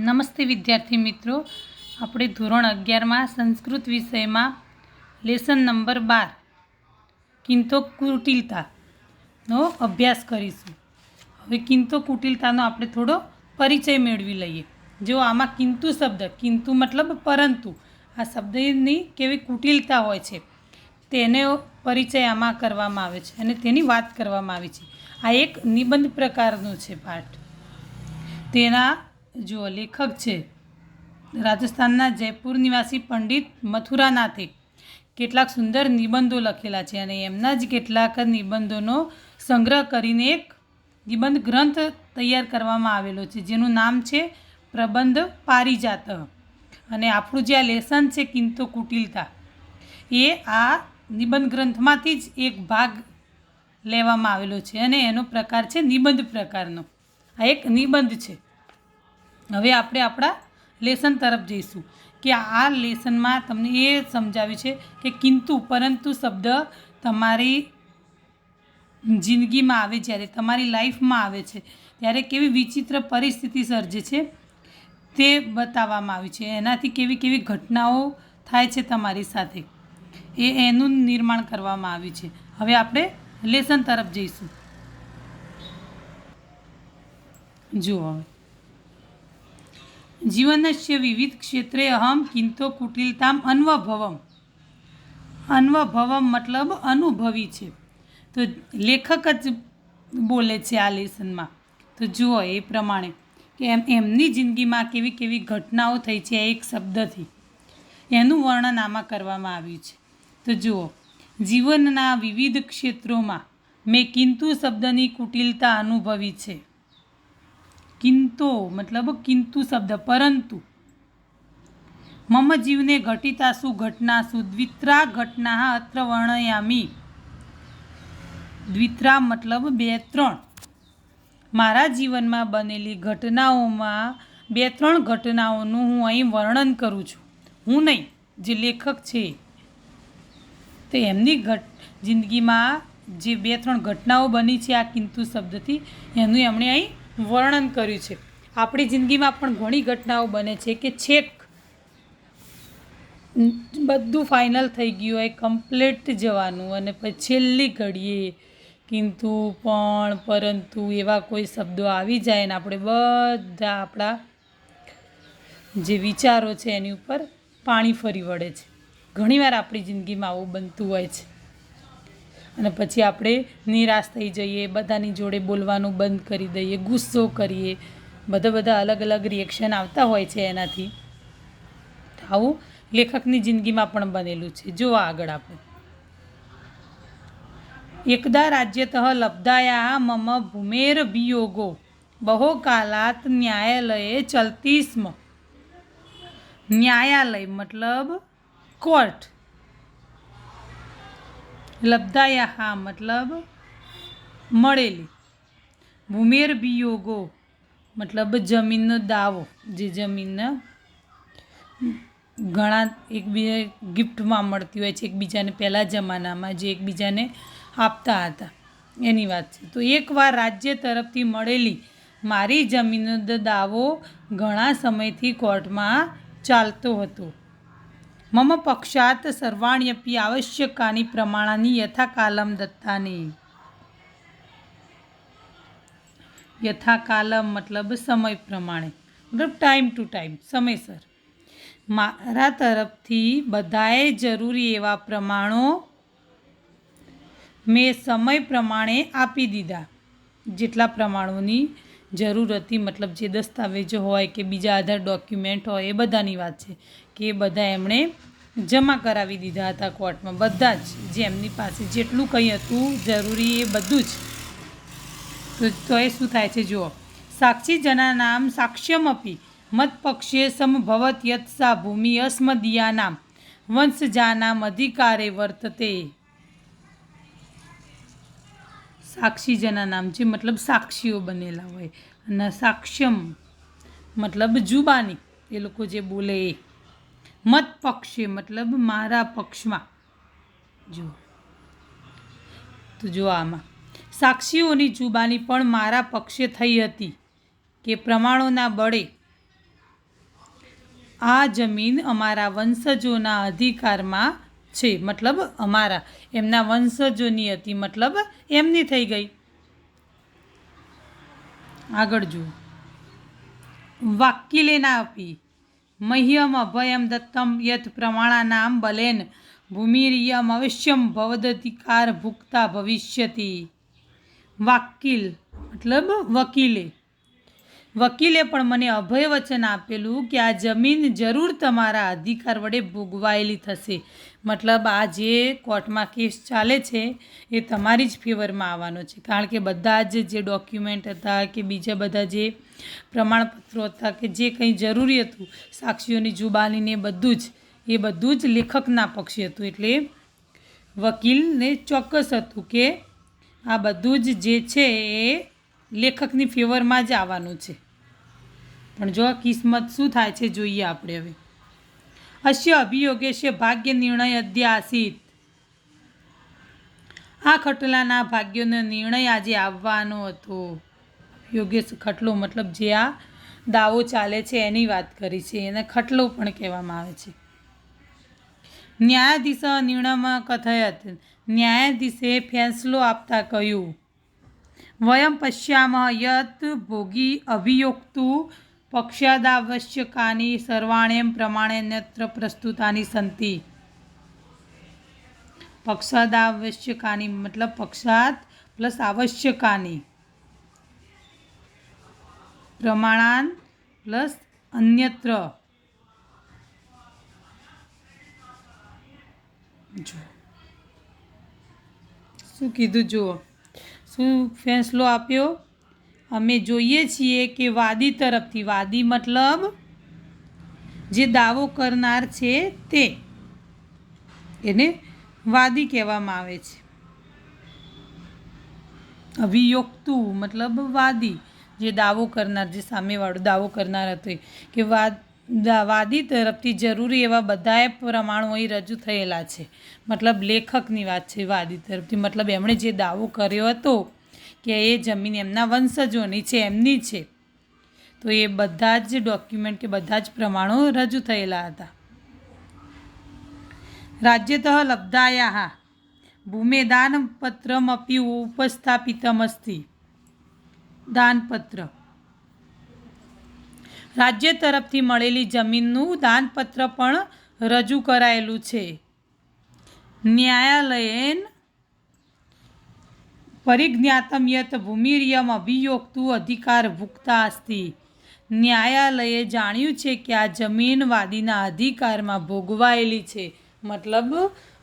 નમસ્તે વિદ્યાર્થી મિત્રો, આપણે ધોરણ 11માં સંસ્કૃત વિષયમાં લેસન નંબર 12 કિંતોકુટિલતાનો અભ્યાસ કરીશું. હવે કિંતોકુટિલતાનો આપણે થોડો પરિચય મેળવી લઈએ. જો આમાં કિંતુ શબ્દ, કિંતુ મતલબ પરંતુ, આ શબ્દની કેવી કુટિલતા હોય છે તેને પરિચય આમાં કરવામાં આવે છે અને તેની વાત કરવામાં આવી છે. આ એક નિબંધ પ્રકારનું છે પાઠ. તેના જો લેખક છે રાજસ્થાનના જયપુર નિવાસી પંડિત મથુરાનાથે કેટલાક સુંદર નિબંધો લખેલા છે અને એમના જ કેટલાક નિબંધોનો સંગ્રહ કરીને એક નિબંધ ગ્રંથ તૈયાર કરવામાં આવેલો છે, જેનું નામ છે પ્રબંધ પારિજાત. અને આપણું જે આ લેસન છે કિંતોકુટિલતા, એ આ નિબંધ ગ્રંથમાંથી જ એક ભાગ લેવામાં આવેલો છે અને એનો પ્રકાર છે નિબંધ પ્રકારનો. આ એક નિબંધ છે. હવે આપણે આપણા લેસન તરફ જઈશું કે આ લેસનમાં તમને એ સમજાવ્યું છે કે કિંતુ પરંતુ શબ્દ તમારી જિંદગીમાં આવે, જ્યારે તમારી લાઈફમાં આવે છે ત્યારે કેવી વિચિત્ર પરિસ્થિતિ સર્જે છે તે બતાવવામાં આવ્યું છે. એનાથી કેવી કેવી ઘટનાઓ થાય છે તમારી સાથે, એનું નિર્માણ કરવામાં આવ્યું છે. હવે આપણે લેસન તરફ જઈશું. જુઓ, જીવનસ્ય વિવિધ ક્ષેત્રે અહમ કિંતોકુટિલતામ અન્વભવમ. અન્વભવમ મતલબ અનુભવી છે. તો લેખક જ બોલે છે આ લેસનમાં. તો જુઓ એ પ્રમાણે કે એમની જિંદગીમાં કેવી કેવી ઘટનાઓ થઈ છે એક શબ્દથી, એનું વર્ણન આમાં કરવામાં આવ્યું છે. તો જુઓ, જીવનના વિવિધ ક્ષેત્રોમાં મેં કિંતુ શબ્દની કુટિલતા અનુભવી છે. કિંતો મતલબ કિંતુ શબ્દ પરંતુ. મમ જીવને ઘટિતાસુ ઘટનાસુ દ્વિત્રા ઘટના અત્ર વર્ણયામી. દ્વિત્રા મતલબ 2-3. મારા જીવનમાં બનેલી ઘટનાઓમાં 2-3 ઘટનાઓનું હું અહીં વર્ણન કરું છું. હું નહીં, જે લેખક છે તો એમની જિંદગીમાં જે 2-3 ઘટનાઓ બની છે આ કિંતુ શબ્દથી, એનું એમણે અહીં વર્ણન કર્યું છે. આપણી જિંદગીમાં પણ ઘણી ઘટનાઓ બને છે કે છેક બધું ફાઇનલ થઈ ગયું હોય, કમ્પ્લીટ જવાનું, અને પછી છેલ્લી ઘડીએ કિંતુ પણ પરંતુ એવા કોઈ શબ્દો આવી જાય ને આપણે બધા આપણા જે વિચારો છે એની ઉપર પાણી ફરી વળે છે. ઘણીવાર આપણી જિંદગીમાં આવું બનતું હોય છે અને પછી આપણે નિરાશ થઈ જઈએ, બધાની જોડે બોલવાનું બંધ કરી દઈએ, ગુસ્સો કરીએ, બધા અલગ અલગ રિએક્શન આવતા હોય છે એનાથી. આવું લેખકની જિંદગીમાં પણ બનેલું છે. જો આગળ આપણે એકદા રાજ્યતઃ લબ્ધાયા મમ ભૂમેર વિયોગો બહો કાલાત ન્યાયાલયે ચલતી સ્મ. ન્યાયાલય મતલબ કોર્ટ, લબ્ધાયા મતલબ મળેલી, ભૂમેર વિયોગો મતલબ જમીનનો દાવો, જે જમીનના ઘણા એકબીજા ગિફ્ટમાં મળતી હોય છે એકબીજાને, પહેલાં જમાનામાં જે એકબીજાને આપતા હતા એની વાત છે. તો એકવાર રાજ્ય તરફથી મળેલી મારી જમીનનો દાવો ઘણા સમયથી કોર્ટમાં ચાલતો હતો. મમ પક્ષાત સર્વાણ્યપી આવશ્યકાની પ્રમાણાની યથાકાલમ દત્તાની. યથાકાલમ મતલબ સમય પ્રમાણે, મતલબ ટાઈમ ટુ ટાઈમ, સમયસર મારા તરફથી બધાએ જરૂરી એવા પ્રમાણો મેં સમય પ્રમાણે આપી દીધા. જેટલા પ્રમાણોની જરૂર હતી, મતલબ જે દસ્તાવેજો હોય કે બીજા આધાર ડોક્યુમેન્ટ હોય, એ બધાની વાત છે કે એ બધા એમણે જમા કરાવી દીધા હતા કોર્ટમાં. બધા જ જે એમની પાસે જેટલું કંઈ હતું જરૂરી એ બધું જ. તો એ શું થાય છે જુઓ, સાક્ષી જનાનામ સાક્ષ્યમપી મતપક્ષે સમભવત યત સા ભૂમિ અસ્મદીયાનામ વંશજાનામ અધિકારે વર્તતે. સાક્ષીજના નામ છે મતલબ સાક્ષીઓ બનેલા હોય, અને સાક્ષ્યમ મતલબ જુબાની, એ લોકો જે બોલે એ. મત પક્ષે મતલબ મારા પક્ષમાં. જો આમાં સાક્ષીઓની જુબાની પણ મારા પક્ષે થઈ હતી કે પ્રમાણોના બળે આ જમીન અમારા વંશજોના અધિકારમાં છે, મતલબ અમારા, એમના વંશજોની હતી, મતલબ એમની થઈ ગઈ. આગળ જુઓ. વાક્યલેના અપી મહ્યમ અભયમ દત્તમ યત પ્રમાણાનામ બલેન ભૂમિરિયમ અવશ્યમ ભવદધિકાર ભુક્તા ભવિષ્યતિ. વાકીલ મતલબ વકીલે પણ મને અભય વચન આપેલું કે આ જમીન જરૂર તમારા અધિકાર વડે ભોગવાયેલી થશે. મતલબ આ જે કોર્ટમાં કેસ ચાલે છે એ તમારી જ ફેવરમાં આવવાનો છે, કારણ કે બધા જ જે ડોક્યુમેન્ટ હતા કે બીજા બધા જે પ્રમાણપત્રો હતા કે જે કંઈ જરૂરી હતું, સાક્ષીઓની જુબાનીને બધું જ લેખકના પક્ષે હતું. એટલે વકીલને ચોક્કસ હતું કે આ બધું જ જે છે એ લેખકની ફેવરમાં જ આવવાનું છે. પણ જો કિસ્મત શું થાય છે જોઈએ આપણે હવે. અસ્ય અભિયોગેશ્ય ભાગ્ય નિર્ણય અદ્ય આસીત. આ ખટલાના ભાગ્યનો નિર્ણય આજે આવવાનો હતો. યોગેશ ખટલો મતલબ જે આ દાવો ચાલે છે એની વાત કરી છે, એને ખટલો પણ કહેવામાં આવે છે. ન્યાયાધીશ નિર્ણયમાં કથયત. ન્યાયાધીશે ફેંસલો આપતા કહ્યું, વયમ પશ્યામઃ યત ભોગી અભિયોક્તુ પક્ષાદાવશ્યકાની સર્વાણેમ પ્રમાણેન્યત્ર પ્રસ્તુતાની સંતિ. પક્ષાદાવશ્યકાની મતલબ પક્ષાત પ્લસ આવશ્યકાની, પ્રમાણાન પ્લસ અન્યત્ર. જો શું કીધું જુઓ, શું ફેંસલો આપ્યો. અમે જોઈએ છીએ કે વાદી તરફથી, વાદી મતલબ જે દાવો કરનાર છે તે, એને વાદી કહેવામાં આવે છે. અભિયોક્તુ મતલબ વાદી, જે દાવો કરનાર, જે સામેવાળો દાવો કરનાર હતો કે વાદી તરફથી જરૂરી એવા બધાએ પ્રમાણો અહીં રજૂ થયેલા છે. મતલબ લેખકની વાત છે વાદી તરફથી, મતલબ એમણે જે દાવો કર્યો હતો કે એ જમીન એમના વંશજોની છે, એમની છે, તો એ બધા જ ડોક્યુમેન્ટ કે બધા જ પ્રમાણો રજૂ થયેલા હતા. રાજ્યતઃ લબ્ધાયાઃ ભૂમે દાનપત્રમપી ઉપસ્થાપિતમસ્તિ. દાનપત્ર રાજ્ય તરફથી મળેલી જમીનનું દાનપત્ર પણ રજૂ કરાયેલું છે. ન્યાયાલયેન પરિજ્ઞાતમ યત ભૂમિરિયમ અભિયોક્તુ અધિકાર ભુક્તા અસ્તિ. ન્યાયાલયે જાણ્યું છે કે આ જમીન વાદીના અધિકારમાં ભોગવાયેલી છે, મતલબ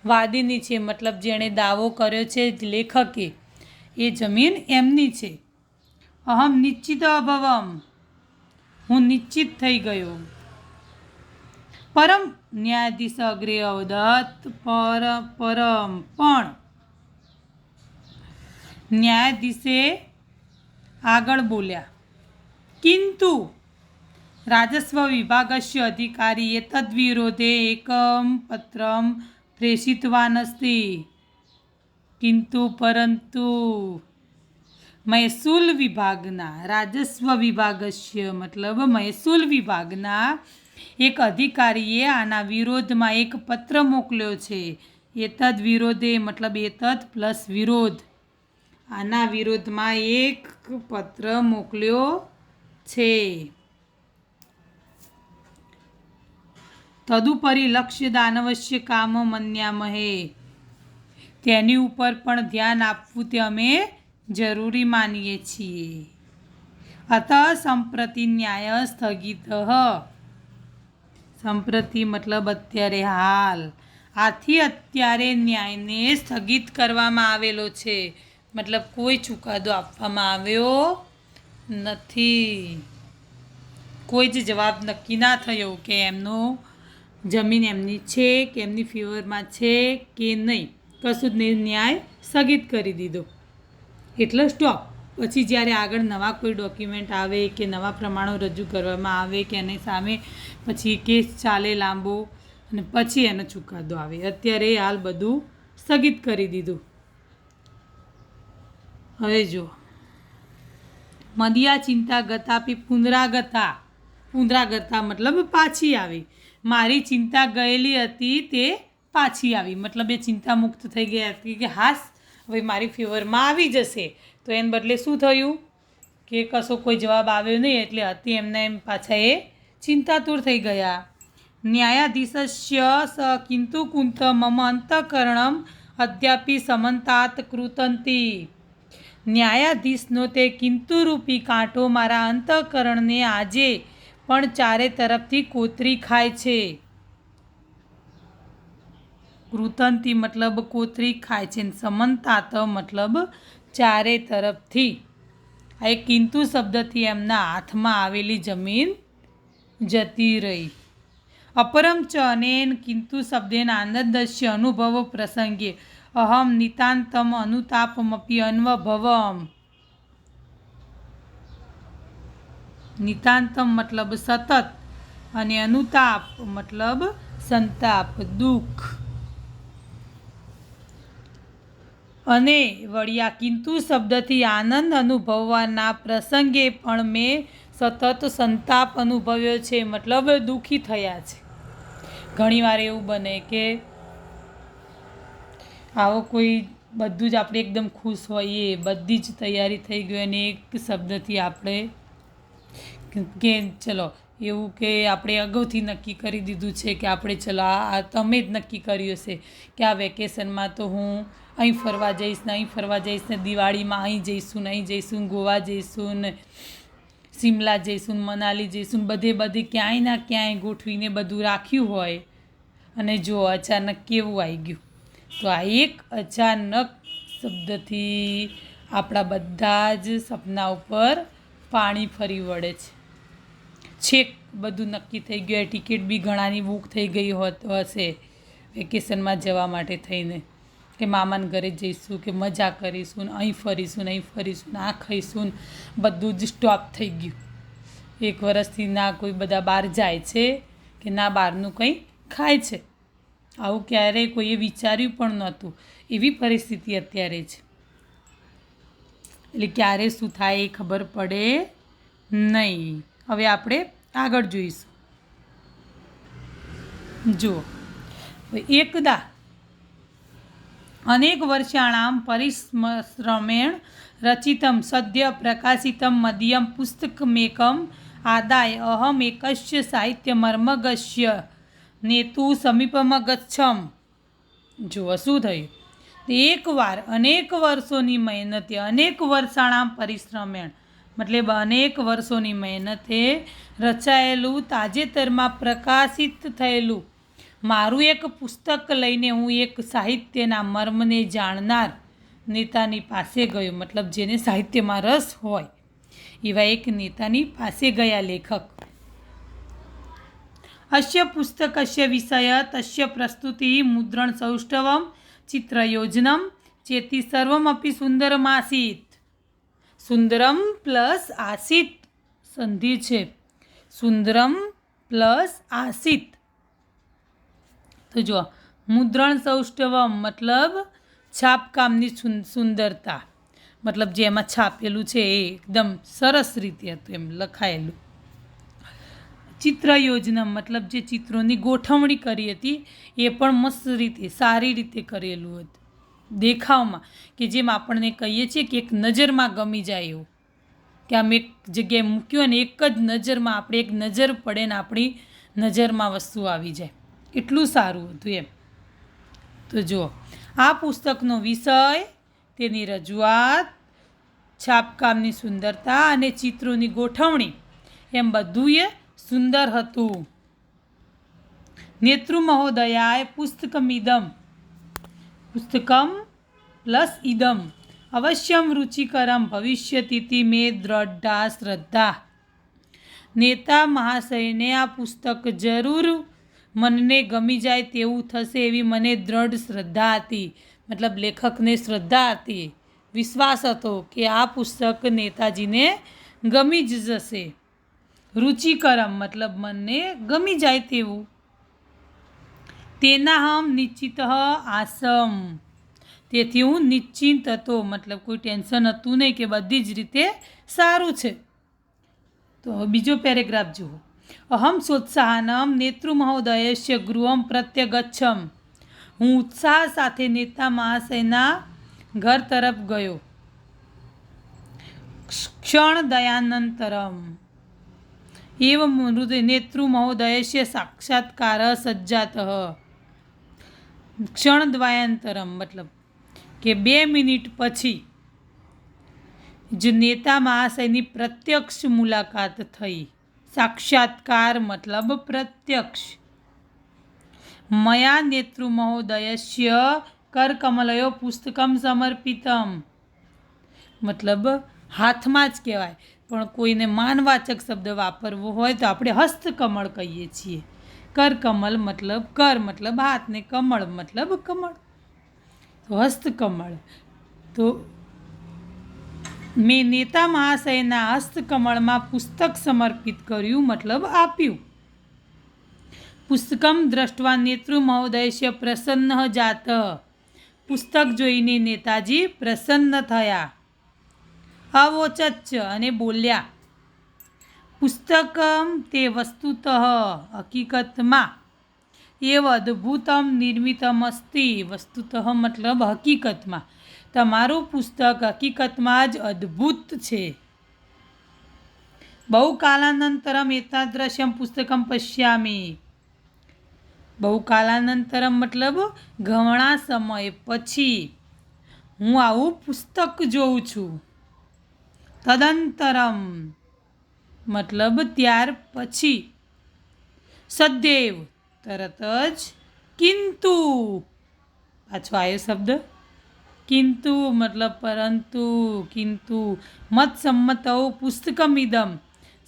વાદીની છે, મતલબ જેણે દાવો કર્યો છે લેખકે, એ જમીન એમની છે. અહમ નિશ્ચિત અભવમ, હું નિશ્ચિત થઈ ગયો. પરમ ન્યાયાધીશ અગ્રે અવદત્ત પરમ પણ ન્યાયાધીશે આગળ બોલ્યા, કિંતુ રાજસ્વ વિભાગસ્ય અધિકારી એતદ્વિરોધે એકમ પત્રમ પ્રેષિતવાનસ્તિ. કિંતુ પરંતુ મહેસૂલ વિભાગના, રાજસ્વ વિભાગસ્ય મતલબ મહેસૂલ વિભાગના એક અધિકારીએ આના વિરોધમાં એક પત્ર મોકલ્યો છે. એતદ વિરોધે મતલબ એતદ પ્લસ વિરોધ, આના વિરોધમાં એક પત્ર મોકલ્યો છે. તદુપરી લક્ષ્ય દાનવશ્ય કામ મન્યામહે. તેની ઉપર પણ ધ્યાન આપવું તે અમે જરૂરી માનીએ છીએ. અત સંપ્રતિ ન્યાય સ્થગિત. સંપ્રતિ મતલબ અત્યારે, હાલ. આથી અત્યારે ન્યાયને સ્થગિત કરવામાં આવેલો છે, મતલબ કોઈ ચુકાદો આપવામાં આવ્યો નથી. કોઈ જ જવાબ નક્કી ના થયો કે એમનો જમીન એમની છે કે એમની ફેવરમાં છે કે નહીં, કશું જ નહીં. ન્યાય સ્થગિત કરી દીધો એટલે સ્ટોપ. પછી જ્યારે આગળ નવા કોઈ ડોક્યુમેન્ટ આવે કે નવા પ્રમાણો રજૂ કરવામાં આવે કે એની સામે પછી કેસ ચાલે લાંબો અને પછી એનો ચુકાદો આવે. અત્યારે હાલ બધું સ્થગિત કરી દીધું. હવે જો મદિયા ચિંતા ગતાપી પુનરાગતા. પુનરાગતા મતલબ પાછી આવી. મારી ચિંતા ગયેલી હતી તે પાછી આવી, મતલબ એ ચિંતા મુક્ત થઈ ગઈ હતી કે હાસ હવે મારી ફેવરમાં આવી જશે. તો એને બદલે શું થયું કે કશો કોઈ જવાબ આવ્યો નહીં, એટલે હતી એમને એમ પાછા એ ચિંતાતુર થઈ ગયા. ન્યાયાધીશસ્ય સ કિંતુ કુંત મમ અંતઃકરણમ અદ્યાપી સમંતાત કૃતંતી. ન્યાયાધીશનો તે કિંતુરૂપી કાંટો મારા અંતઃકરણને આજે પણ ચારે તરફથી કોતરી ખાય છે. કૃતંતી મતલબ કોતરી ખાય છે, સમંતાત મતલબ ચારે તરફથી. આ એક કિંતુ શબ્દથી એમના હાથમાં આવેલી જમીન જતી રહી. અપરમ ચ અનેન કિંતુ શબ્દેન આનંદસ્ય અનુભવ પ્રસંગે અહમ નિતાંતમ અનુતાપમપી અન્વભવમ. નિતાંતમ મતલબ સતત અને અનુતાપ મતલબ સંતાપ, દુઃખ. અને વળી આ કિંતુ શબ્દથી આનંદ અનુભવવાના પ્રસંગે પણ મેં સતત સંતાપ અનુભવ્યો છે, મતલબ દુઃખી થયા છે. ઘણીવાર એવું બને કે આવો કોઈ બધું જ આપણે એકદમ ખુશ હોઈએ, બધી જ તૈયારી થઈ ગઈ અને એક શબ્દથી આપણે કે ચલો એવું કે આપણે અગાઉથી નક્કી કરી દીધું છે કે આપણે ચલો આ તમે જ નક્કી કર્યું છે કે આ વેકેશનમાં તો હું અહીં ફરવા જઈશ ને અહીં ફરવા જઈશ ને દિવાળીમાં અહીં જઈશું ને અહીં જઈશું, ગોવા જઈશું ને શિમલા જઈશું, મનાલી જઈશું, બધે ક્યાંય ના ક્યાંય ગોઠવીને બધું રાખ્યું હોય અને જો અચાનક કેવું આવી ગયું. તો આ એક અચાનક શબ્દથી આપણા બધા જ સપના ઉપર પાણી ફરી વળે છે. છેક બધું નક્કી થઈ ગયું, ટિકિટ બી ઘણાની બુક થઈ ગઈ હશે વેકેશનમાં જવા માટે થઈને, કે મામાના ઘરે જઈશું, કે મજા કરીશું, અહીં ફરીશું, અહીં ફરીશું, આ ખાઈશું, બધું જ સ્ટોપ થઈ ગયું. એક વર્ષથી ના કોઈ બધા બહાર જાય છે કે ના બહારનું કંઈ ખાય છે. આવું ક્યારેય કોઈએ વિચાર્યું પણ નહોતું. એવી પરિસ્થિતિ અત્યારે છે. એટલે ક્યારે શું થાય એ ખબર પડે નહીં. હવે આપણે આગળ જોઈશું. જુઓ, એકદા અનેક વર્ષાણામ પરિશ્રમેણ રચિતમ સદ્ય પ્રકાશિતમ મદીયમ પુસ્તકમેકમ આદાય અહમ એકસ્ય સાહિત્યમર્મગસ્ય નેતુ સમીપમાં ગચ્છમ. જુઓ શું થયું. એકવાર અનેક વર્ષોની મહેનતે, અનેક વર્ષાણામ પરિશ્રમેણ મતલબ અનેક વર્ષોની મહેનતે રચાયેલું, તાજેતરમાં પ્રકાશિત થયેલું મારું એક પુસ્તક લઈને હું એક સાહિત્યના મર્મને જાણનાર નેતાની પાસે ગયો. મતલબ જેને સાહિત્યમાં રસ હોય એવા એક નેતાની પાસે ગયા લેખક. અસ્ય પુસ્તકસ્ય વિષય તસ્ય પ્રસ્તુતિ મુદ્રણ સૌષ્ઠવમ ચિત્રયોજનમ ચેતી સર્વમપી સુંદરમાસીત. સુંદરમ પ્લસ આસિત સંધિ છે. સુંદરમ પ્લસ આસિત. તો જો મુદ્રણ સૌષ્ઠવમ મતલબ છાપકામની સુંદરતા, મતલબ જે એમાં છાપેલું છે એ એકદમ સરસ રીતે હતું એમ લખાયેલું. ચિત્ર યોજના મતલબ જે ચિત્રોની ગોઠવણી કરી હતી એ પણ મસ્ત રીતે, સારી રીતે કરેલું હતું. દેખાવમાં કે જેમ આપણને કહીએ છીએ કે એક નજરમાં ગમી જાય એવું, કે આમ એક જગ્યાએ મૂક્યું અને એક જ નજરમાં આપણે એક નજર પડે ને આપણી નજરમાં વસ્તુ આવી જાય, એટલું સારું હતું એમ. તો જુઓ, આ પુસ્તકનો વિષય, તેની રજૂઆત, છાપકામની સુંદરતા અને ચિત્રોની ગોઠવણી એમ બધું એ સુંદર હતું. નેતૃ મહોદયાએ પુસ્તકમ પ્લસ ઇદમ અવશ્યમ રુચિકરમ ભવિષ્યતીતિ મે દ્રઢા શ્રદ્ધા. નેતા મહાશયને આ પુસ્તક જરૂર મનને ગમી જાય તેવું થશે એવી મને દ્રઢ શ્રદ્ધા હતી. મતલબ લેખકને શ્રદ્ધા હતી, વિશ્વાસ હતો કે આ પુસ્તક નેતાજીને ગમી જ જશે. રુચિકરમ મતલબ મનને ગમી જાય તેવું. તેનાહમ નિશ્ચિત આસમ, તેથી હું નિશ્ચિંત હતો, મતલબ કોઈ ટેન્શન હતું નહીં કે બધી જ રીતે સારું છે. તો બીજો પેરેગ્રાફ જુઓ. અહમ સોત્સાહનમ નેતૃમહોદયસ્ય ગૃહમ પ્રત્યગચ્છમ. હું ઉત્સાહ સાથે નેતા મહાશયના ઘર તરફ ગયો. ક્ષણ દયાનંતરમ એવ નેતૃમહોદયસ્ય સાક્ષાત્કાર સજ્જાત. ક્ષણદ્વયાંતરમ મતલબ કે 2 મિનિટ પછી જ નેતા મહાશયની પ્રત્યક્ષ મુલાકાત થઈ. સાક્ષાત્કાર મતલબ પ્રત્યક્ષ. મયા નેતૃમહોદયસ્ય કરકમલયો પુસ્તકમ સમર્પિતમ મતલબ હાથમાં જ કહેવાય, પણ કોઈને માનવાચક શબ્દ વાપરવો હોય તો આપણે હસ્તકમળ કહીએ છીએ. કરકમલ મતલબ કર મતલબ હાથ ને કમળ મતલબ કમળ, તો હસ્તકમળ. તો મેં નેતા મહાશયના હસ્તકમળમાં પુસ્તક સમર્પિત કર્યું મતલબ આપ્યું. પુસ્તકમ દ્રષ્ટવા નેતૃમહોદયસ્ય પ્રસન્ન જાત. પુસ્તક જોઈને નેતાજી પ્રસન્ન થયા. અવોચચ અને બોલ્યા. પુસ્તકમ તે વસ્તુતઃ હકીકતમાં એવ અદ્ભુતમ નિર્મિતમ અસ્તિ. વસ્તુતઃ મતલબ હકીકતમાં. તમારું પુસ્તક હકીકતમાં જ અદ્ભુત છે. બહુ કાલાનંતરમ એતાદૃશમ પુસ્તકમ પશ્યામિ. બહુ કાલાનંતરમ મતલબ ઘણા સમય પછી હું આવું પુસ્તક જોઉં છું. તદંતરમ મતલબ ત્યાર પછી. સદૈવ તરત જ. કિંતુ પાછો આવ્યો શબ્દ કિંતુ મતલબ પરંતુ. કિંતુ મત સંમતૌ પુસ્તકમિદમ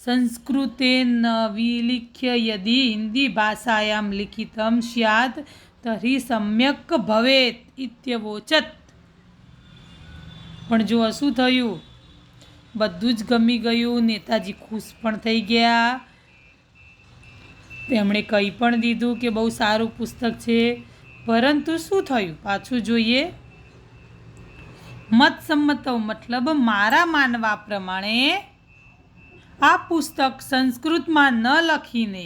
સંસ્કૃતેન વિલિખ્ય યદિ હિન્દી ભાષાયામ લિખિતમ સ્યાત તર્હિ સમ્યક ભવેત ઇત્યવોચત. પણ જો શું થયું, બધું જ ગમી ગયું. નેતાજી ખુશ પણ થઈ ગયા. તેમણે કહી પણ દીધું કે બહુ સારું પુસ્તક છે. પરંતુ શું થયું પાછું જોઈએ. મત સંમતો મતલબ મારા માનવા પ્રમાણે આ પુસ્તક સંસ્કૃતમાં ન લખીને,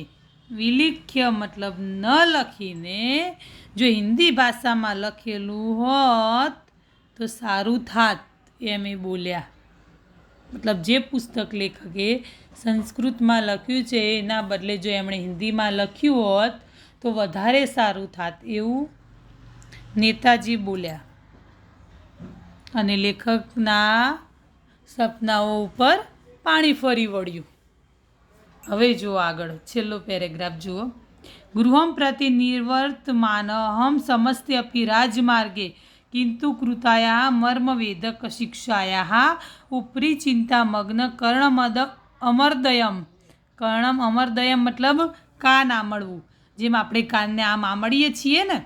વિલિખ્ય મતલબ ન લખીને જો હિન્દી ભાષામાં લખેલું હોત તો સારું થાત એમ એ બોલ્યા. મતલબ જે પુસ્તક લેખકે સંસ્કૃતમાં લખ્યું છે એના બદલે જો એમણે હિન્દીમાં લખ્યું હોત તો વધારે સારું થાત એવું નેતાજી બોલ્યા. અને લેખકના સપનાઓ ઉપર પાણી ફરી વળ્યું. હવે જુઓ આગળ છેલ્લો પેરેગ્રાફ જુઓ. ગૃહમ પ્રતિ નિર્વર્તમાનહમ સમસ્ત્યપી રાજમાર્ગે કિંતુ કૃતાયા મર્મવેદક શિક્ષાયા ઉપરી ચિંતામગ્ન કર્ણમદ અમરદયમ. કર્ણમ અમરદયમ મતલબ કાન આમળવું. જેમ આપણે કાનને આમ આમળીએ છીએ ને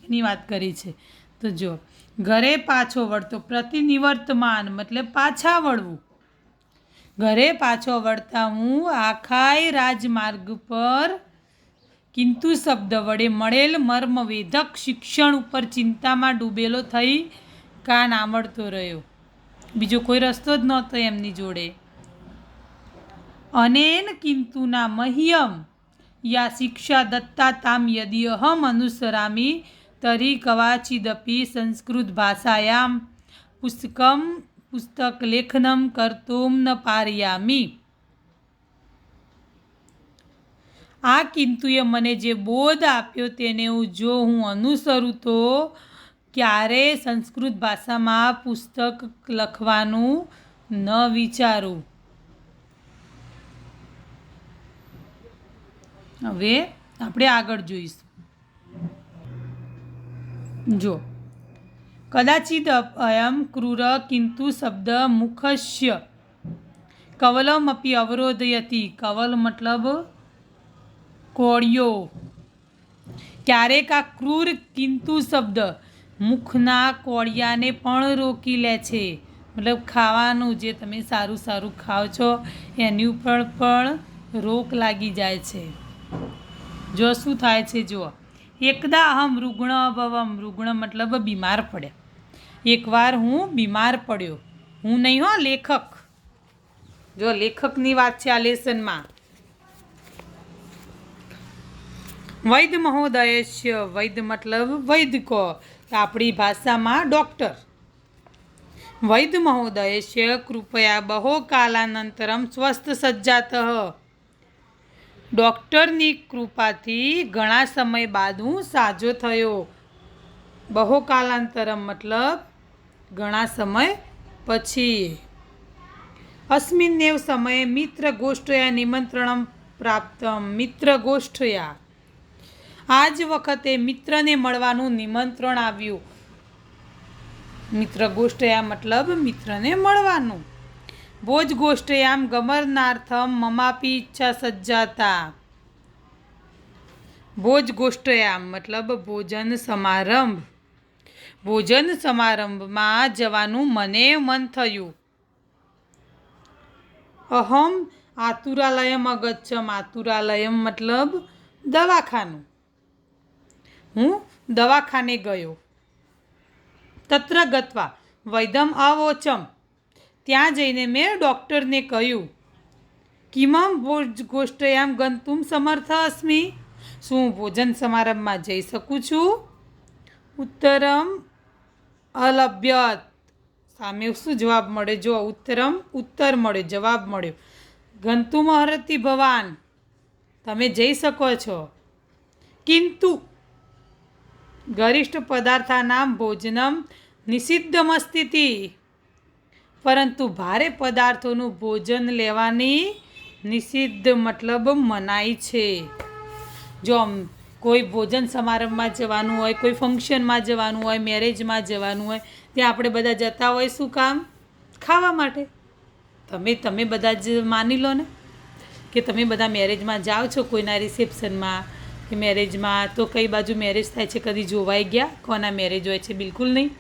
એની વાત કરી છે. તો જો ઘરે પાછો વળતો. પ્રતિનિવર્તમાન મતલબ પાછા વળવું. ઘરે પાછો વળતા હું આખાય રાજમાર્ગ પર કિંતુ શબ્દ વડે મળેલ મર્મવેધક શિક્ષણ ઉપર ચિંતામાં ડૂબેલો થઈ કાન આમળતો રહ્યો. બીજો કોઈ રસ્તો જ નહોતો એમની જોડે. અનેન કિંતુના મહ્યમ યા શિક્ષા દત્તા તામ યદિ અહમ અનુસરામી તરી કવાચિદપી સંસ્કૃત ભાષાયામ પુસ્તક લેખનમ કર્તુમ ન પારયામી. આ કિંતુએ મને જે બોધ આપ્યો તેને જો હું અનુસરું તો ક્યારેય સંસ્કૃત ભાષામાં પુસ્તક લખવાનું ન વિચારું. હવે આપણે આગળ જોઈશું. જો કદાચિદ અયમ ક્રૂર કિંતુ શબ્દ મુખસ્ય કવલમપી અવરોધયતી. કવલ મતલબ કોળિયો. ક્યારેક આ ક્રૂર કિંતુ શબ્દ મુખના કોળિયાને પણ રોકી લે છે. મતલબ ખાવાનું જે તમે સારું સારું ખાઓ છો એની ઉપર પણ રોક લાગી જાય છે. જો શું થાય છે જુઓ. એકદા અહમ રુગ્ણ અભવમ. રુગ્ણ મતલબ બીમાર પડ્યા. એકવાર હું બીમાર પડ્યો. હું નહીં હો, લેખક. જો લેખકની વાત છે આ લેસનમાં. વૈદ્ય મહોદયસ્ય, વૈદ્ય મતલબ વૈદ્ય કહો, આપણી ભાષામાં ડૉક્ટર. વૈદ્ય મહોદયસ્ય કૃપયા બહો કાલાનંતરમ સ્વસ્થ સજ્જાતઃ. ડૉક્ટરની કૃપાથી ઘણા સમય બાદ હું સાજો થયો. બહો કાલાંતરમ મતલબ ઘણા સમય પછી. અસ્મિન્નેવ સમયે મિત્ર ગોષ્ઠયા નિમંત્રણમ પ્રાપ્તમ. મિત્ર ગોષ્ઠયા, આ જ વખતે મિત્રને મળવાનું નિમંત્રણ આવ્યું. મિત્ર ગોષ્ઠયા મતલબ મિત્રને મળવાનું. ભોજ ગોષ્ઠયામ ગમનાર્થમ મમાપી ઈચ્છા સજ્જાતા. ભોજ ગોષ્ઠયામ મતલબ ભોજન સમારંભ. ભોજન સમારંભમાં જવાનું મને મન થયું. અહમ આતુરાલયમ અગચ્છમ. આતુરાલયમ મતલબ દવાખાનું. હું દવાખાને ગયો. તત્ર ગત્વા વૈદ્યમ અવોચમ. ત્યાં જઈને મેં ડૉક્ટરને કહ્યું. કિમમ ભોજ ગોષ્ઠયામ ગંતુમ સમર્થ અસ્મિ. શું ભોજન સમારંભમાં જઈ શકું છું? ઉત્તરમ અલભ્યત. સામે શું જવાબ મળે? જો ઉત્તરમ ઉત્તર મળ્યો, જવાબ મળ્યો. ગંતુમ અર્હતિ ભવાન, તમે જઈ શકો છો. કિંતુ ગરિષ્ઠ પદાર્થાનામ ભોજનમ નિષિદ્ધમસ્તિતિ. પરંતુ ભારે પદાર્થોનું ભોજન લેવાની નિષિદ્ધ મતલબ મનાઈ છે. જો કોઈ ભોજન સમારંભમાં જવાનું હોય, કોઈ ફંક્શનમાં જવાનું હોય, મેરેજમાં જવાનું હોય, ત્યાં આપણે બધા જતા હોય શું કામ? ખાવા માટે. તમે બધા જ માની લો ને કે તમે બધા મેરેજમાં જાઓ છો, કોઈના રિસેપ્શનમાં કે મેરેજમાં, તો કઈ બાજુ મેરેજ થાય છે કદી જોવાઈ ગયા? કોના મેરેજ હોય છે? બિલકુલ નહીં.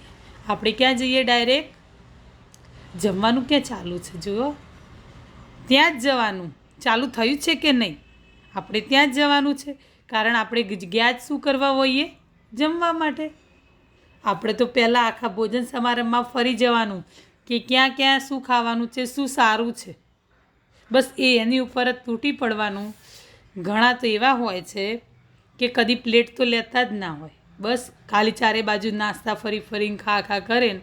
આપણે ક્યાં જઈએ? ડાયરેક્ટ જમવાનું ક્યાં ચાલુ છે? જુઓ, ત્યાં જ જવાનું. ચાલુ થયું છે કે નહીં? આપણે ત્યાં જ જવાનું છે. કારણ આપણે ગયા જ શું કરવા હોઈએ? જમવા માટે. આપણે તો પહેલાં આખા ભોજન સમારંભમાં ફરી જવાનું કે ક્યાં ક્યાં શું ખાવાનું છે, શું સારું છે, બસ એની ઉપર જ તૂટી પડવાનું. ઘણા તો એવા હોય છે કે કદી પ્લેટ તો લેતા જ ના હોય, બસ ખાલી ચારે બાજુ નાસ્તા ફરી ફરીને ખા કરે ને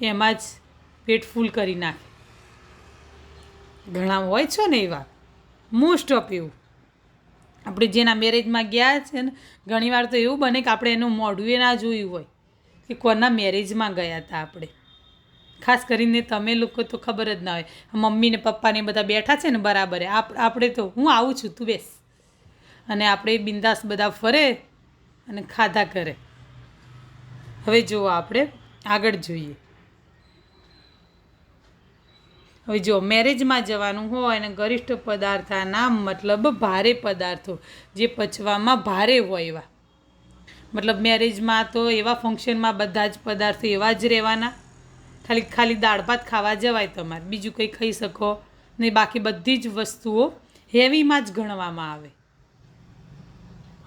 એમાં જ પેટ ફૂલ કરી નાખે. ઘણા હોય છે ને એવા, મોસ્ટ ઓફ એવું. આપણે જેના મેરેજમાં ગયા છે ને, ઘણીવાર તો એવું બને કે આપણે એનું મોઢું એ ના જોયું હોય કે કોના મેરેજમાં ગયા હતા આપણે. ખાસ કરીને તમે લોકો તો ખબર જ ના હોય. મમ્મી ને પપ્પાને બધા બેઠા છે ને બરાબર, આપણે તો હું આવું છું તું બેસ, અને આપણે બિંદાસ બધા ફરે અને ખાધા કરે. હવે જુઓ, આપણે આગળ જોઈએ. હવે જો મેરેજમાં જવાનું હોય અને ગરિષ્ઠ પદાર્થના મતલબ ભારે પદાર્થો, જે પચવામાં ભારે હોય એવા. મતલબ મેરેજમાં તો એવા ફંક્શનમાં બધા જ પદાર્થો એવા જ રહેવાના. ખાલી દાળ ભાત ખાવા જવાય તમારે, બીજું કંઈ ખાઈ શકો નહીં. બાકી બધી જ વસ્તુઓ હેવીમાં જ ગણવામાં આવે.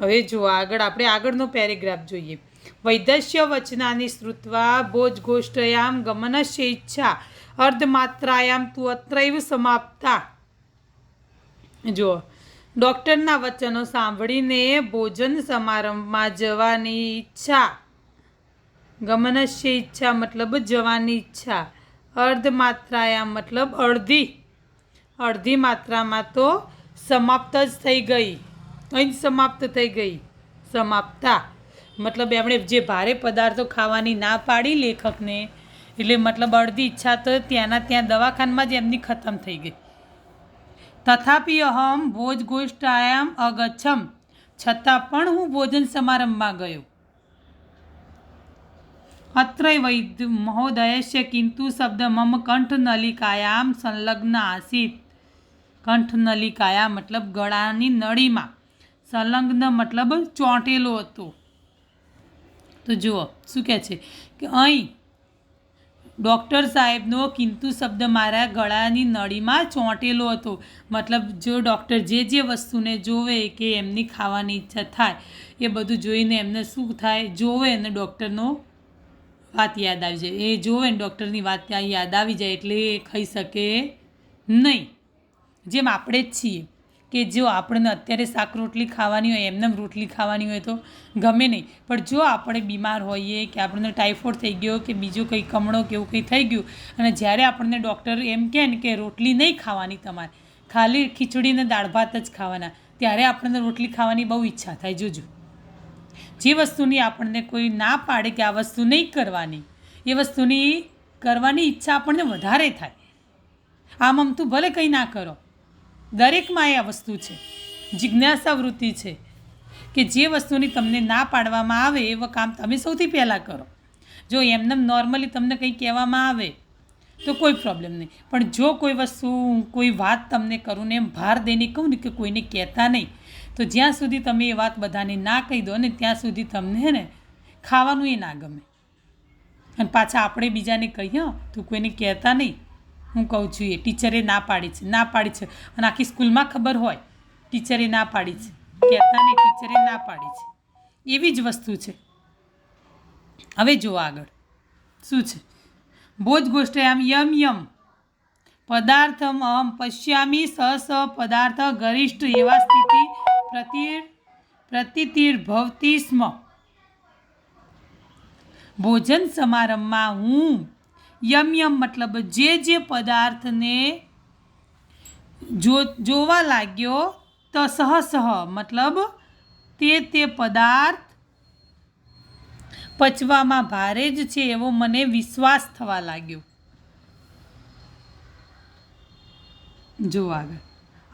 હવે જુઓ આગળ, આપણે આગળનો પેરેગ્રાફ જોઈએ. વૈદ્યસ્ય વચનાની શ્રુત્વા ભોજ ગોષ્ઠયામ ગમનસ્ય ઈચ્છા અર્ધમાત્રાયામ તું અત્રૈવ સમાપ્તા. જુઓ, ડૉક્ટરના વચનો સાંભળીને ભોજન સમારંભમાં જવાની ઈચ્છા, ગમનસ્ય ઈચ્છા મતલબ જવાની ઈચ્છા, અર્ધમાત્રાયામ મતલબ અડધી માત્રામાં તો સમાપ્ત જ થઈ ગઈ. અહીં જ સમાપ્ત થઈ ગઈ. સમાપ્તા મતલબ એમણે જે ભારે પદાર્થો ખાવાની ના પાડી લેખકને, એટલે મતલબ અડધી ઈચ્છા તો ત્યાંના ત્યાં દવાખાનામાં જ એમની ખતમ થઈ ગઈ. તથાપિ અહમ ભોજ ગોષ્ઠાયામ અગચ્છમ. છતાં પણ હું ભોજન સમારંભમાં ગયો. અત્રૈ વૈદ્ય મહોદયસ્ય કિંતુ શબ્દ મમ કંઠનલિકાયામ સંલગ્ન આસીત. કંઠનલિકાયા મતલબ ગળાની નળીમાં, સંલગ્ન મતલબ ચોંટેલો હતો. તો જુઓ શું કહે છે કે અહીં ડૉક્ટર સાહેબનો કિંતુ શબ્દ મારા ગળાની નળીમાં ચોંટેલો હતો. મતલબ જો ડૉક્ટર જે વસ્તુને જોવે કે એમની ખાવાની ઈચ્છા થાય, એ બધું જોઈને એમને શું થાય, જોવે ને ડૉક્ટરનો વાત યાદ આવી જાય. એ જોવે ને ડૉક્ટરની વાત ત્યાં યાદ આવી જાય એટલે એ ખાઈ શકે નહીં. જેમ આપણે જ છીએ, કે જો આપણને અત્યારે શાક રોટલી ખાવાની હોય, એમને રોટલી ખાવાની હોય તો ગમે નહીં, પણ જો આપણે બીમાર હોઈએ કે આપણને ટાઇફોઇડ થઈ ગયો કે બીજું કંઈ કમળો કે એવું કંઈ થઈ ગયું, અને જ્યારે આપણને ડૉક્ટર એમ કહે ને કે રોટલી નહીં ખાવાની, તમારે ખાલી ખીચડી ને દાળ ભાત જ ખાવાના, ત્યારે આપણને રોટલી ખાવાની બહુ ઈચ્છા થાય. જોજો, જે વસ્તુની આપણને કોઈ ના પાડે કે આ વસ્તુ નહીં કરવાની, એ વસ્તુની કરવાની ઈચ્છા આપણને વધારે થાય. આમ તું ભલે કંઈ ના કરો, દરેકમાં એ આ વસ્તુ છે, જિજ્ઞાસા વૃત્તિ છે કે જે વસ્તુની તમને ના પાડવામાં આવે એ કામ તમે સૌથી પહેલાં કરો. જો એમને નોર્મલી તમને કંઈ કહેવામાં આવે તો કોઈ પ્રોબ્લેમ નહીં, પણ જો કોઈ વસ્તુ કોઈ વાત તમને કરું ને એમ ભાર દઈને કહું ને કે કોઈને કહેતા નહીં, તો જ્યાં સુધી તમે એ વાત બધાને ના કહી દો ને ત્યાં સુધી તમને ને ખાવાનું એ ના ગમે. અને પાછા આપણે બીજાને કહીએ તું કોઈને કહેતા નહીં, હું કહું છું એ ટીચરે ના પાડી છે, અને આખી સ્કૂલમાં ખબર હોય ટીચરે ના પાડી છે, કહેતા નહીં ટીચરે ના પાડી છે. એવી જ વસ્તુ છે. હવે જુઓ આગળ શું છે. બોધ ગોષ્ઠયામ યમ યમ પદાર્થમ અહમ પશ્યામી સ પદાર્થ ગરિષ્ઠ એવા સ્થિતિ પ્રતિર્ભવતી સ્મ. ભોજન સમારંભમાં હું યમ યમ મતલબ જે પદાર્થને જોવા લાગ્યો, તો સહ મતલબ તે પદાર્થ પચવામાં ભારે જ છે એવો મને વિશ્વાસ થવા લાગ્યો. જો આગળ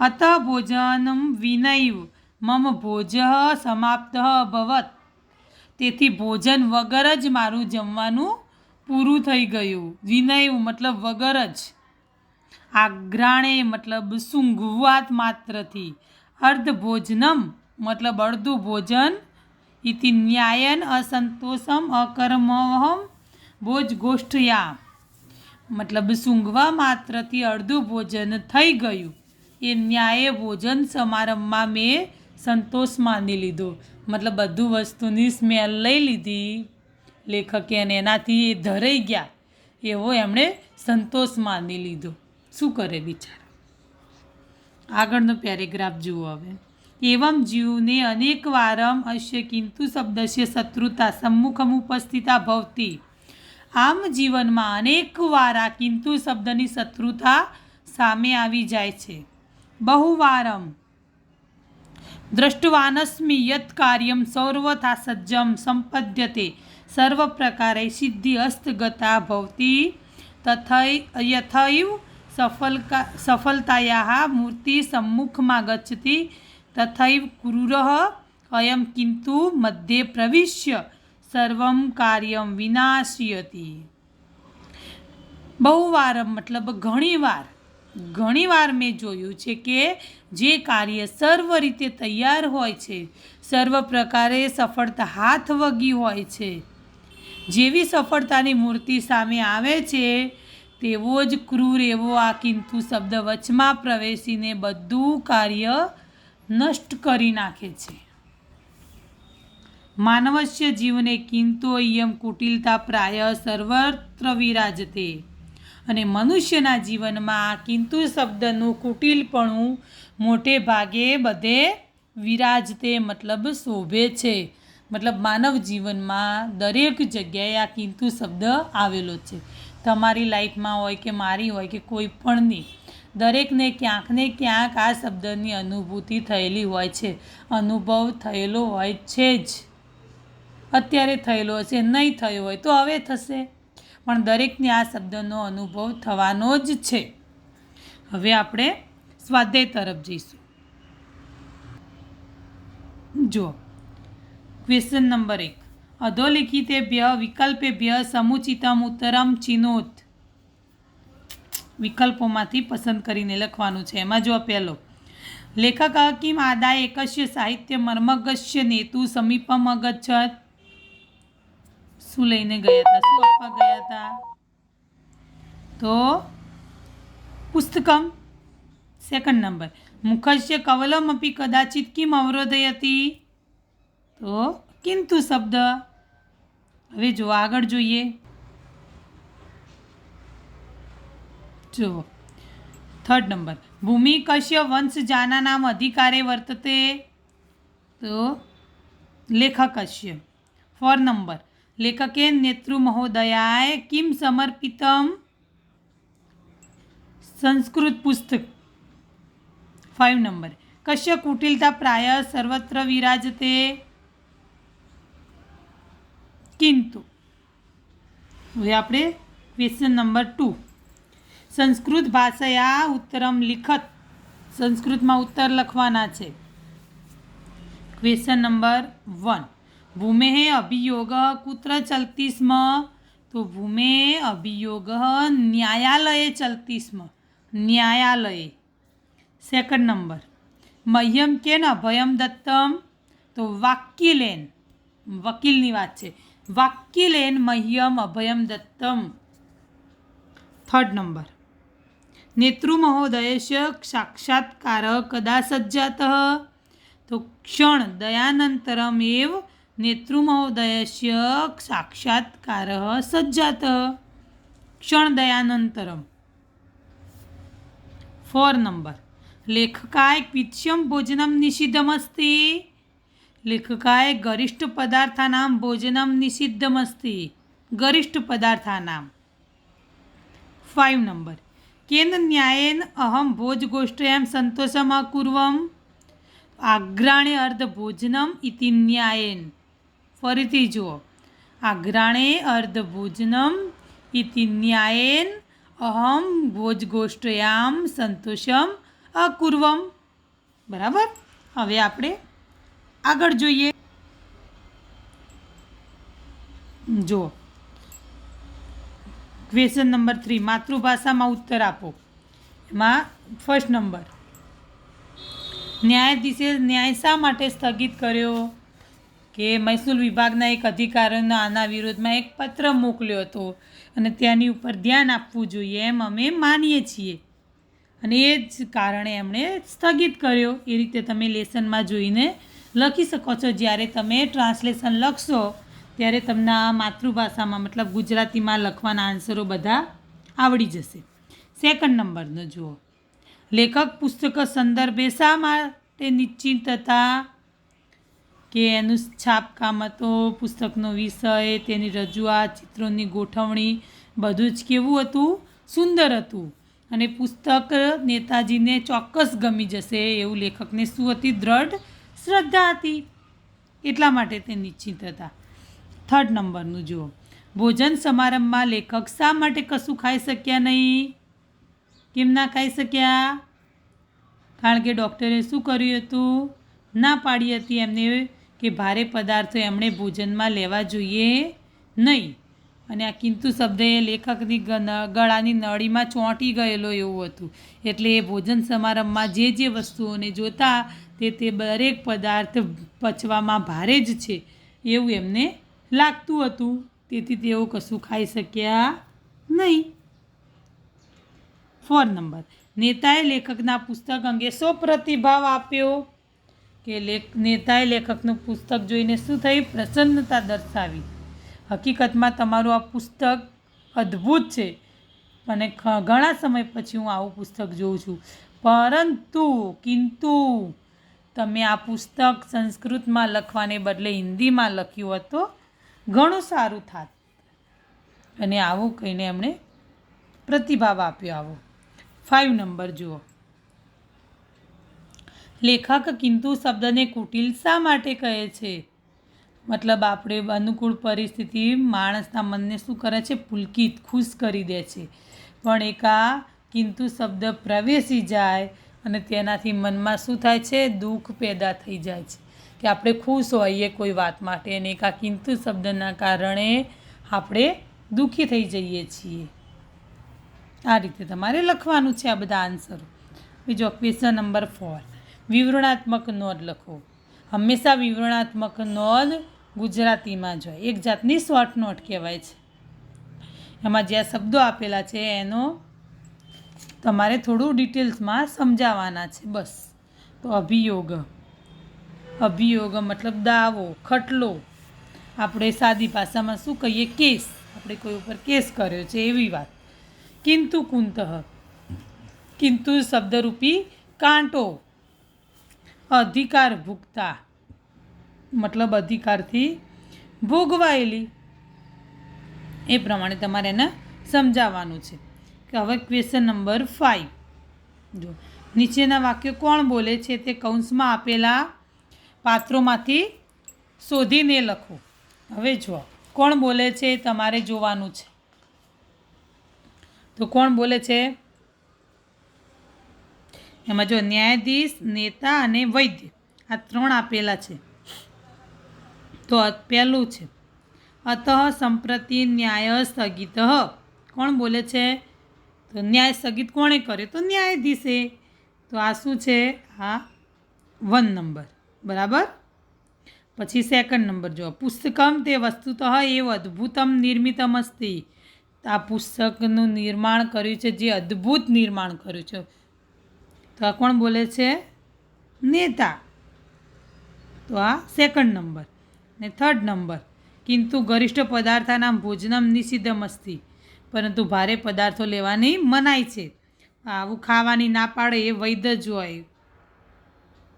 અત ભોજનમ વિનૈવ મમ ભોજ સમાપ્ત અભવત. તેથી ભોજન વગર જ મારું જમવાનું પૂરું થઈ ગયું. વિનૈવ મતલબ વગર જ, આઘ્રાણે મતલબ સૂંઘવાત માત્રથી, અર્ધ ભોજનમ મતલબ અડધું ભોજન, ઇતિ ન્યાયન અસંતોષમ અકર્મવહમ ભોજ ગોષ્ઠયા મતલબ સૂંઘવા માત્રથી અડધું ભોજન થઈ ગયું, એ ન્યાયે ભોજન સમારંભમાં મેં સંતોષ માની લીધો. મતલબ બધું વસ્તુની સ્મેલ લઈ લીધી લેખકે, અને એનાથી એ ધરાઈ ગયા એવો એમણે સંતોષ માની લીધો. શું કરે બિચારા. આગળનો પેરેગ્રાફ જુઓ હવે. એવમ જીવને અનેક વારમ અશ્ય કિંતુ શબ્દસ્ય શત્રુતા સમ્મુખમ ઉપસ્થિતા ભવતી. આમ જીવનમાં અનેક વાર આ કિંતુ શબ્દની શત્રુતા સામે આવી જાય છે. બહુવારમ દ્રષ્ટવાનસ્મિ યત કાર્યમ સર્વથા સજ્જમ સંપદ્યતે સર્વ પ્રકારે સિદ્ધિ હસ્તગતા ભવતી યથૈવ સફલતાયાः મૂર્તિ સમ્મુખમાં ગચ્છતિ તથૈવ ક્રૂરઃ અયમ કિંતુ મધ્યે પ્રવિશ્ય સર્વં કાર્યમ વિનાશયતિ. બહુવાર મતલબ ઘણીવાર મેં જોયું છે કે જે કાર્ય સર્વ રીતે તૈયાર હોય છે, સર્વ પ્રકારે સફળતા હાથ વગી હોય છે, જેવી સફળતાની મૂર્તિ સામે આવે છે તેવો જ ક્રૂર એવો આ કિંતુ શબ્દ વચમાં પ્રવેશીને બધું કાર્ય નષ્ટ કરી નાખે છે. માનવસ્ય જીવને કિંતુ ઇયમ કુટિલતા પ્રાય સર્વત્ર વિરાજતે. અને મનુષ્યના જીવનમાં આ કિંતુ શબ્દનું કુટિલપણું મોટે ભાગે બધે વિરાજતે મતલબ શોભે છે. મતલબ માનવ જીવનમાં દરેક જગ્યાએ આ કિંતુ શબ્દ આવેલો છે. તમારી લાઈફમાં હોય કે મારી હોય કે કોઈ પણની, દરેકને ક્યાંક ને ક્યાંક આ શબ્દની અનુભૂતિ થયેલી હોય છે, અનુભવ થયેલો હોય છે જ. અત્યારે થયેલો હશે, નહીં થયો હોય તો હવે થશે, પણ દરેકને આ શબ્દનો અનુભવ થવાનો જ છે. હવે આપણે સ્વાધ્યાય તરફ જઈશું. જો ક્વેશ્ચન નંબર 1. અધોલિખિતેભ્ય વિકલ્પેભ્ય સમુચિતમ ઉત્તરમ ચિનોત. વિકલ્પોમાંથી પસંદ કરીને લખવાનું છે. એમાં જો પહેલો, લેખક કિમ આદાય એકસ્ય સાહિત્ય મર્મગસ્ય નેતુ સમીપમ અગચ્છત. શું લઈને ગયા હતા, શું આપવા ગયા હતા? તો પુસ્તકમ. સેકન્ડ નંબર, મુખસ્ય કવલમ અપી કદાચિત કિમ અવરોધયતી. તો કિંતુ શબ્દ. હવે જો આગળ જોઈએ. જો थर्ड नंबर भूमि कस्य वंश जानानाम् अधिकारे वर्तते तो लेखकस्य। फोर नंबर लेखके नेतृमहोदयाय किं समर्पितं संस्कृत पुस्तक। 5 नंबर कस्य कुटिलता प्रायः सर्वत्र विराजते किंतु। હવે આપણે ક્વેશ્ચન નંબર 2 સંસ્કૃત ભાષાયા ઉત્તરમ લિખત સંસ્કૃતમાં ઉત્તર લખવાના છે। ક્વેશ્ચન નંબર 1 ભૂમેः અભિયોગः कुत्र चलति स्म तो भूमेः अभियोगः न्यायालये चलति स्म न्यायालये। सेकंड नंबर मह्यम केन अभयम दत्तम तो वाक्यलेन वकीलनी વાત છે वाक्यलेन मह्यम अभयम दत्तम। थर्ड नंबर नेतृमहोदयस्य साक्षात्कारः कदा सज्जातः तो क्षण दयानन्तरमेव नेतृमहोदयस्य साक्षात्कारः सज्जातः क्षण दयानन्तरम। 4 नंबर लेखकाय क्वित्स्यं भोजनं निषिद्धमस्ति लेखकाय गरिष्ठ पदार्थानां भोजनं निषिद्धमस्ति गरिष्ठ पदार्थानां। 5 नंबर केन न्यायेन अहं भोजगोष्ठ्यां सन्तोषम् अकुर्वम् आघ्राणे अर्धभोजनम् इति न्यायेन। फरीथी जुओ आघ्राणे अर्धभोजनम् इति न्यायेन अहं भोजगोष्ठ्यां सन्तोषम् अकुर्वम्। बराबर। हवे आपणे આગળ જોઈએ। જો ક્વેશ્ચન નંબર 3 માતૃભાષામાં ઉત્તર આપો। એમાં ફર્સ્ટ નંબર ન્યાયાધીશે ન્યાય શા માટે સ્થગિત કર્યો કે મહેસૂલ વિભાગના એક અધિકારીનો આના વિરોધમાં એક પત્ર મોકલ્યો હતો અને તેની ઉપર ધ્યાન આપવું જોઈએ એમ અમે માનીએ છીએ અને એ જ કારણે એમણે સ્થગિત કર્યો। એ રીતે તમે લેસનમાં જોઈને લખી શકો છો। જ્યારે તમે ટ્રાન્સલેશન લખશો ત્યારે તમને આ માતૃભાષામાં મતલબ ગુજરાતીમાં લખવાના આન્સરો બધા આવડી જશે। સેકન્ડ નંબરનો જુઓ લેખક પુસ્તક સંદર્ભે શા માટે નિશ્ચિત હતા કે એનું છાપકામ હતો પુસ્તકનો વિષય તેની રજૂઆત ચિત્રોની ગોઠવણી બધું જ કેવું હતું સુંદર હતું અને પુસ્તક નેતાજીને ચોક્કસ ગમી જશે એવું લેખકને શું હતી દ્રઢ શ્રદ્ધા હતી એટલા માટે તે નિશ્ચિત હતા। થર્ડ નંબરનું જુઓ ભોજન સમારંભમાં લેખક શા માટે કશું ખાઈ શક્યા નહીં કેમ ના ખાઈ શક્યા કારણ કે ડૉક્ટરે શું કર્યું હતું ના પાડી હતી એમને કે ભારે પદાર્થો એમણે ભોજનમાં લેવા જોઈએ નહીં અને આ કિંતુ શબ્દ એ લેખકની ગળાની નળીમાં ચોંટી ગયેલો એવું હતું એટલે એ ભોજન સમારંભમાં જે વસ્તુઓને જોતા તે દરેક પદાર્થ પચવામાં ભારે જ છે એવું એમને લાગતું હતું તેથી તેઓ કશું ખાઈ શક્યા નહીં। 4 નંબર નેતાએ લેખકના પુસ્તક અંગે શો પ્રતિભાવ આપ્યો કે નેતાએ લેખકનું પુસ્તક જોઈને શું થઈ પ્રસન્નતા દર્શાવી। હકીકતમાં તમારું આ પુસ્તક અદ્ભુત છે અને ઘણા સમય પછી હું આવું પુસ્તક જોઉં છું કિંતુ તમે આ પુસ્તક સંસ્કૃતમાં લખવાને બદલે હિન્દીમાં લખ્યું હોત તો ઘણું સારું થાત અને આવું કહીને એમણે પ્રતિભાવ આપ્યો આવો। 5 નંબર જુઓ લેખક કિંતુ શબ્દને કુટિલ શા માટે કહે છે મતલબ આપણે અનુકૂળ પરિસ્થિતિ માણસના મનને શું કરે છે પુલકિત ખુશ કરી દે છે પણ એક આ કિંતુ શબ્દ પ્રવેશી જાય અને તેનાથી મનમાં શું થાય છે દુઃખ પેદા થઈ જાય છે કે આપણે ખુશ હોઈએ કોઈ વાત માટે અને એક આ કિંતુ શબ્દના કારણે આપણે દુઃખી થઈ જઈએ છીએ। આ રીતે તમારે લખવાનું છે આ બધા આન્સરો। બીજો ક્વેશ્ચન નંબર 4 વિવરણાત્મક નોંધ લખો। હંમેશા વિવરણાત્મક નોંધ ગુજરાતીમાં જ હોય એક જાતની શોર્ટ નોટ કહેવાય છે। એમાં જે શબ્દો આપેલા છે એનો તમારે થોડું ડિટેલ્સમાં સમજાવવાના છે બસ। તો અભિયોગ મતલબ દાવો ખટલો આપણે સાદી ભાષામાં શું કહીએ કેસ આપણે કોઈ ઉપર કેસ કર્યો છે એવી વાત। કિંતુ કુંતઃ કિંતુ શબ્દરૂપી કાંટો. અધિકાર ભૂખતા મતલબ અધિકારથી ભોગવાયેલી. એ પ્રમાણે તમારે એને સમજાવવાનું છે. કે હવે ક્વેશ્ચન નંબર 5 જો નીચેના વાક્યો કોણ બોલે છે તે કૌંસમાં આપેલા પાત્રોમાંથી શોધીને લખો. હવે જુઓ કોણ બોલે છે તમારે જોવાનું છે. તો કોણ બોલે છે એમાં જો ન્યાયાધીશ, નેતા અને વૈદ્ય આ 3 આપેલા છે. તો પહેલું છે અતઃ સંપ્રતિ ન્યાય સ્થગિત. કોણ બોલે છે તો ન્યાય સ્થગિત કોણે કર્યો તો ન્યાયાધીશે. તો આ શું છે આ 1 નંબર બરાબર. પછી સેકન્ડ નંબર જો પુસ્તકમ તે વસ્તુતઃ એવ અદ્ભુતમ નિર્મિતમ અસ્તિ. આ પુસ્તકનું નિર્માણ કર્યું છે જે અદ્ભુત નિર્માણ કર્યું છે. તો આ કોણ બોલે છે નેતા. તો આ સેકન્ડ નંબર. ને થર્ડ નંબર કિંતુ ગરિષ્ઠ પદાર્થાનાં ભોજનમ નિષિદ્ધમ અસ્તિ. પરંતુ ભારે પદાર્થો લેવાની મનાઈ છે. આવું ખાવાની ના પાડે એ વૈદ્ય જ હોય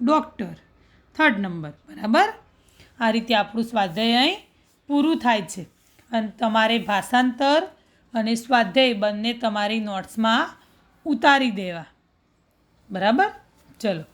ડૉક્ટર. થર્ડ નંબર બરાબર. આ રીતે આપણું સ્વાધ્યાય અહીં પૂરું થાય છે. અને તમારે ભાષાંતર અને સ્વાધ્યાય બંને તમારી નોટ્સમાં ઉતારી દેવા બરાબર. ચલો.